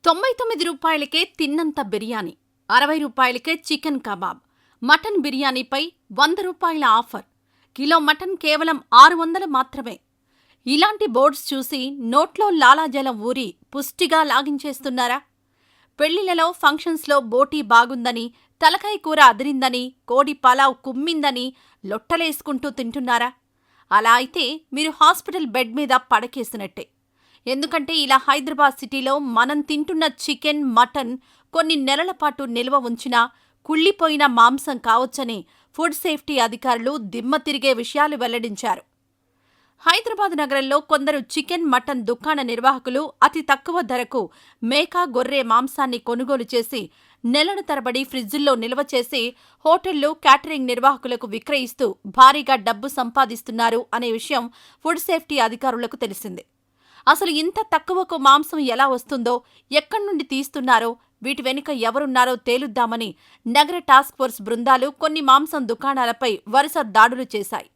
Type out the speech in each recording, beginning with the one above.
రూ. 99కే తిన్నంత బిర్యానీ, రూ. 60కే చికెన్ కబాబ్, మటన్ బిర్యానీపై రూ. 100 ఆఫర్, కిలో మటన్ కేవలం 600 మాత్రమే. ఇలాంటి బోర్డ్స్ చూసి నోట్లో లాలాజలం ఊరి పుష్టిగా లాగించేస్తున్నారా? పెళ్లిళ్లలో, ఫంక్షన్స్లో బోటీ బాగుందని, తలకాయ కూర అదిరిందని, కోడి పలావ్ కుమ్మిందని లొట్టలేసుకుంటూ తింటున్నారా? అలా అయితే మీరు హాస్పిటల్ బెడ్ మీద పడకేసినట్టే. ఎందుకంటే ఇలా హైదరాబాద్ సిటీలో మనం తింటున్న చికెన్, మటన్ కొన్ని నెలల పాటు నిల్వ ఉంచినా కుళ్ళిపోయిన మాంసం కావచ్చని ఫుడ్ సేఫ్టీ అధికారులు దిమ్మ తిరిగే విషయాలు వెల్లడించారు. హైదరాబాద్ నగరంలో కొందరు చికెన్, మటన్ దుకాణ నిర్వాహకులు అతి తక్కువ ధరకు మేక, గొర్రె మాంసాన్ని కొనుగోలు చేసి నెలల తరబడి ఫ్రిడ్జుల్లో నిల్వ చేసి హోటళ్లు, క్యాటరింగ్ నిర్వాహకులకు విక్రయిస్తూ భారీగా డబ్బు సంపాదిస్తున్నారు అనే విషయం ఫుడ్ సేఫ్టీ అధికారులకు తెలిసింది. అసలు ఇంత తక్కువకు మాంసం ఎలా వస్తుందో, ఎక్కడి నుండి తీస్తున్నారో, వీటి వెనుక ఎవరున్నారో తేలుద్దామని నగర టాస్క్ ఫోర్స్ బృందాలు కొన్ని మాంసం దుకాణాలపై వరుస దాడులు చేశాయి.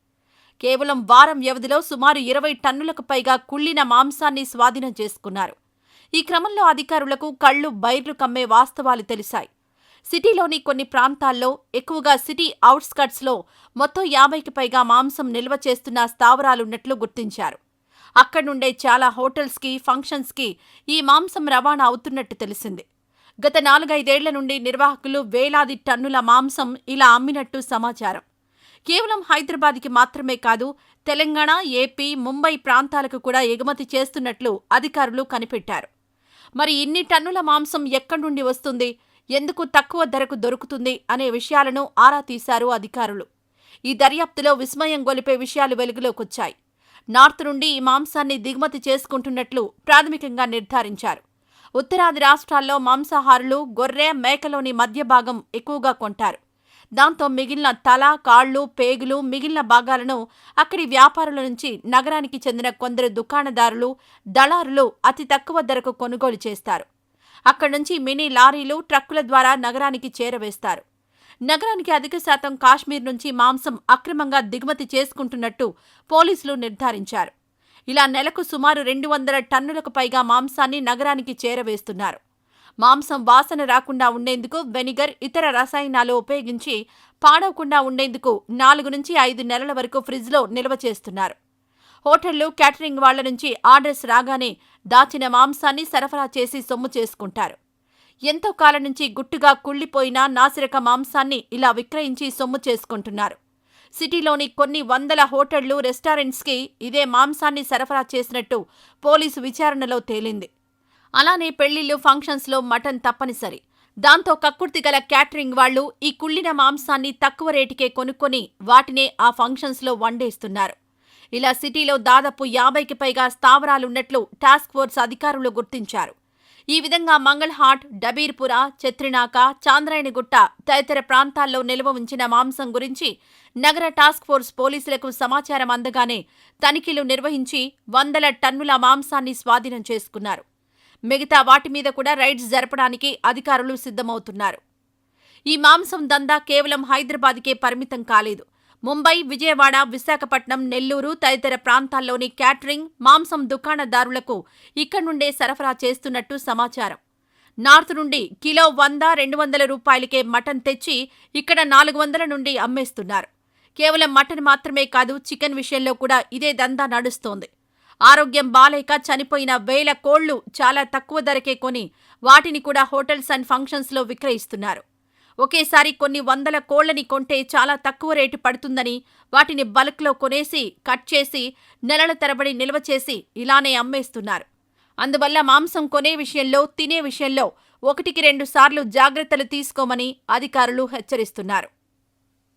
కేవలం వారం వ్యవధిలో సుమారు 20 టన్నులకు పైగా కుళ్లిన మాంసాన్ని స్వాధీనం చేసుకున్నారు. ఈ క్రమంలో అధికారులకు కళ్లు బైర్లు కమ్మే వాస్తవాలు తెలిశాయి. సిటీలోని కొన్ని ప్రాంతాల్లో, ఎక్కువగా సిటీ ఔట్స్కట్స్లో మొత్తం 50కి పైగా మాంసం నిల్వ చేస్తున్న స్థావరాలున్నట్లు గుర్తించారు. అక్కడ్నుండే చాలా హోటల్స్కి, ఫంక్షన్స్కి ఈ మాంసం రవాణా అవుతున్నట్టు తెలిసింది. గత 4-5 ఏళ్ల నుండి నిర్వాహకులు వేలాది టన్నుల మాంసం ఇలా అమ్మినట్టు సమాచారం. కేవలం హైదరాబాద్కి మాత్రమే కాదు, తెలంగాణ, ఏపీ, ముంబై ప్రాంతాలకు కూడా ఎగుమతి చేస్తున్నట్లు అధికారులు కనిపెట్టారు. మరి ఇన్ని టన్నుల మాంసం ఎక్కడి నుండి వస్తుంది, ఎందుకు తక్కువ ధరకు దొరుకుతుంది అనే విషయాలను ఆరా తీశారు అధికారులు. ఈ దర్యాప్తులో విస్మయం గొలిపే విషయాలు వెలుగులోకొచ్చాయి. నార్త్ నుండి ఈ మాంసాన్ని దిగుమతి చేసుకుంటున్నట్లు ప్రాథమికంగా నిర్ధారించారు. ఉత్తరాది రాష్ట్రాల్లో మాంసాహారులు గొర్రె, మేకలోని మధ్య భాగం ఎక్కువగా కొంటారు. దాంతో మిగిలిన తల, కాళ్లు, పేగులు, మిగిలిన భాగాలను అక్కడి వ్యాపారుల నుంచి నగరానికి చెందిన కొందరు దుకాణదారులు, దళారులు అతి తక్కువ ధరకు కొనుగోలు చేస్తారు. అక్కడి నుంచి మినీ లారీలు, ట్రక్కుల ద్వారా నగరానికి చేరవేస్తారు. నగరానికి అధిక శాతం కాశ్మీర్ నుంచి మాంసం అక్రమంగా దిగుమతి చేసుకుంటున్నట్టు పోలీసులు నిర్ధారించారు. ఇలా నెలకు సుమారు 200 టన్నులకు పైగా మాంసాన్ని నగరానికి చేరవేస్తున్నారు. మాంసం వాసన రాకుండా ఉండేందుకు వెనిగర్, ఇతర రసాయనాలు ఉపయోగించి పాడవకుండా ఉండేందుకు 4 నుంచి 5 నెలల వరకు ఫ్రిడ్జ్లో నిల్వ చేస్తున్నారు. హోటళ్లు, క్యాటరింగ్ వాళ్ల నుంచి ఆర్డర్స్ రాగానే దాచిన మాంసాన్ని సరఫరా చేసి సొమ్ము చేసుకుంటారు. ఎంతో కాలం నుంచి గుట్టుగా కుళ్లిపోయిన నాసిరక మాంసాన్ని ఇలా విక్రయించి సొమ్ము చేసుకుంటున్నారు. సిటీలోని కొన్ని వందల హోటళ్లు, రెస్టారెంట్స్కి ఇదే మాంసాన్ని సరఫరా చేసినట్టు పోలీసు విచారణలో తేలింది. అలానే పెళ్లిళ్లు, ఫంక్షన్స్లో మటన్ తప్పనిసరి. దాంతో కక్కుర్తిగల క్యాటరింగ్ వాళ్లు ఈ కుళ్లిన మాంసాన్ని తక్కువ రేటుకే కొనుక్కొని వాటినే ఆ ఫంక్షన్స్లో వండేస్తున్నారు. ఇలా సిటీలో దాదాపు 50కి పైగా స్థావరాలున్నట్లు టాస్క్ ఫోర్స్ అధికారులు గుర్తించారు. ఈ విధంగా మంగళహాట్, డబీర్పుర, చెత్రినాక, చాంద్రాయణగుట్ట తదితర ప్రాంతాల్లో నిల్వ ఉంచిన మాంసం గురించి నగర టాస్క్ ఫోర్స్ పోలీసులకు సమాచారం అందగానే తనిఖీలు నిర్వహించి 100 టన్నుల మాంసాన్ని స్వాధీనం చేసుకున్నారు. మిగతా వాటి మీద కూడా రైడ్స్ జరపడానికి అధికారులు సిద్ధమవుతున్నారు. ఈ మాంసం దందా కేవలం హైదరాబాద్కే పరిమితం కాలేదు. ముంబై, విజయవాడ, విశాఖపట్నం, నెల్లూరు తదితర ప్రాంతాల్లోని క్యాటరింగ్, మాంసం దుకాణదారులకు ఇక్కడి నుండే సరఫరా చేస్తున్నట్టు సమాచారం. నార్త్ నుండి కిలో 100-200 రూపాయలకే మటన్ తెచ్చి ఇక్కడ 400 నుండి అమ్మేస్తున్నారు. కేవలం మటన్ మాత్రమే కాదు, చికెన్ విషయంలో కూడా ఇదే దందా నడుస్తోంది. ఆరోగ్యం బాలేక చనిపోయిన వేల కోళ్లు చాలా తక్కువ ధరకే కొని వాటిని కూడా హోటల్స్ అండ్ ఫంక్షన్స్లో విక్రయిస్తున్నారు. ఒకేసారి కొన్ని వందల కోళ్లని కొంటే చాలా తక్కువ రేటు పడుతుందని వాటిని బల్క్లో కొనేసి, కట్ చేసి, నెలల తరబడి నిల్వ చేసి ఇలానే అమ్మేస్తున్నారు. అందువల్ల మాంసం కొనే విషయంలో, తినే విషయంలో 1కి 2 సార్లు జాగ్రత్తలు తీసుకోమని అధికారులు హెచ్చరిస్తున్నారు.